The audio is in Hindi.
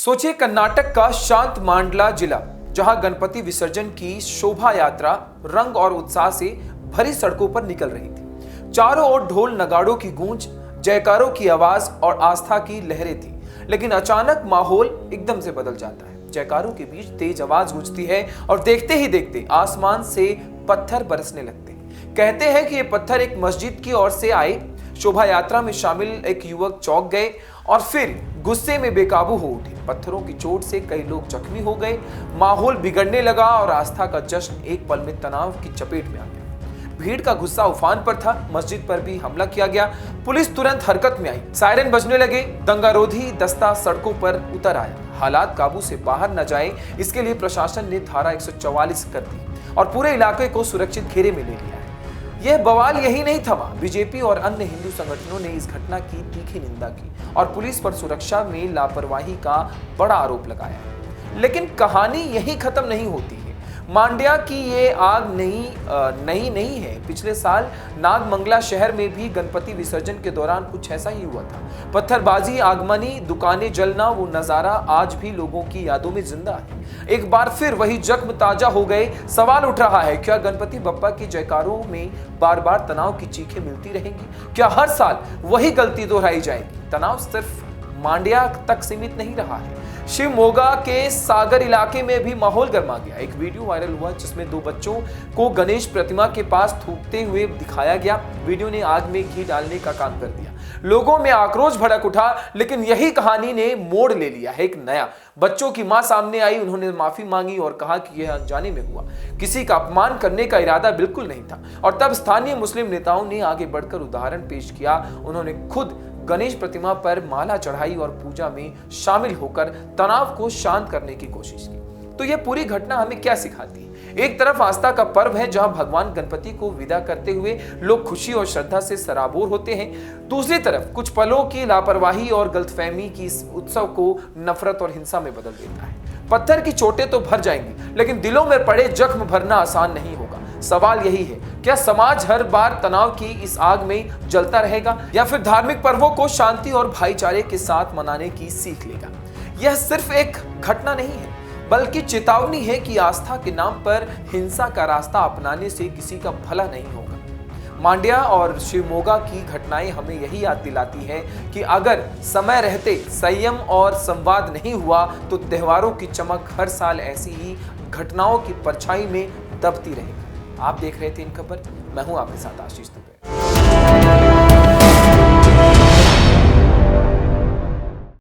सोचिए कर्नाटक का शांत मांडला जिला, जहां गणपति विसर्जन की शोभा यात्रा रंग और उत्साह से भरी सड़कों पर निकल रही थी। चारों ओर ढोल नगाड़ों की गूंज, जयकारों की आवाज और आस्था की लहरें थी। लेकिन अचानक माहौल एकदम से बदल जाता है। जयकारों के बीच तेज आवाज गूंजती है और देखते ही देखते आसमान से पत्थर बरसने लगते हैं। कहते हैं कि ये पत्थर एक मस्जिद की ओर से आए। शोभा यात्रा में शामिल एक युवक चौंक गए और फिर गुस्से में बेकाबू हो उठे। पत्थरों की चोट से कई लोग जख्मी हो गए। माहौल बिगड़ने लगा और आस्था का जश्न एक पल में तनाव की चपेट में आ गया। भीड़ का गुस्सा उफान पर था। मस्जिद पर भी हमला किया गया। पुलिस तुरंत हरकत में आई। सायरन बजने लगे। दंगारोधी दस्ता सड़कों पर उतर आया। हालात काबू से बाहर न जाए, इसके लिए प्रशासन ने धारा 144 कर दी और पूरे इलाके को सुरक्षित घेरे में ले लिया है। यह बवाल यही नहीं थमा। बीजेपी और अन्य हिंदू संगठनों ने इस घटना की तीखी निंदा की और पुलिस पर सुरक्षा में लापरवाही का बड़ा आरोप लगाया। लेकिन कहानी यही खत्म नहीं होती है। मांड्या की ये आग नई नहीं है। पिछले साल नागमंगला शहर में भी गणपति विसर्जन के दौरान कुछ ऐसा ही हुआ था। पत्थरबाजी, आगमनी, दुकानें जलना, वो नजारा आज भी लोगों की यादों में जिंदा है। एक बार फिर वही जख्म ताजा हो गए। सवाल उठ रहा है, क्या गणपति बप्पा की जयकारों में बार बार तनाव की चीखें मिलती रहेंगी? क्या हर साल वही गलती दोहराई जाएगी? तनाव सिर्फ मांड्या तक सीमित नहीं रहा है। शिवमोगा के सागर इलाके में भी माहौल गर्मा गया। एक वीडियो वायरल हुआ जिसमें दो बच्चों को गणेश प्रतिमा के पास थूकते हुए दिखाया गया। वीडियो ने आग में घी डालने का काम कर दिया। लोगों में आक्रोश भड़क उठा। लेकिन यही कहानी ने मोड़ ले लिया है एक नया। बच्चों की मां सामने आई। उन्होंने माफी मांगी और कहा कि यह अनजाने में हुआ, किसी का अपमान करने का इरादा बिल्कुल नहीं था। और तब स्थानीय मुस्लिम नेताओं ने आगे बढ़कर उदाहरण पेश किया। उन्होंने खुद गणेश प्रतिमा पर माला चढ़ाई और पूजा में शामिल होकर तनाव को शांत करने की कोशिश की। तो यह पूरी घटना हमें क्या सिखाती है? एक तरफ आस्था का पर्व है, जहां भगवान गणपति को विदा करते हुए लोग खुशी और श्रद्धा से सराबोर होते हैं। दूसरी तरफ कुछ पलों की लापरवाही और गलतफहमी की इस उत्सव को नफरत और हिंसा में बदल देता है। पत्थर की चोटें तो भर जाएंगी, लेकिन दिलों में पड़े जख्म भरना आसान नहीं होगा। सवाल यही है, क्या समाज हर बार तनाव की इस आग में जलता रहेगा या फिर धार्मिक पर्वों को शांति और भाईचारे के साथ मनाने की सीख लेगा? यह सिर्फ एक घटना नहीं है, बल्कि चेतावनी है कि आस्था के नाम पर हिंसा का रास्ता अपनाने से किसी का भला नहीं होगा। मांड्या और शिवमोगा की घटनाएं हमें यही याद दिलाती है कि अगर समय रहते संयम और संवाद नहीं हुआ तो त्योहारों की चमक हर साल ऐसी ही घटनाओं की परछाई में दबती रहेगी। आप देख रहे थे इन खबर। मैं हूं आपके साथ आशीष दुबे।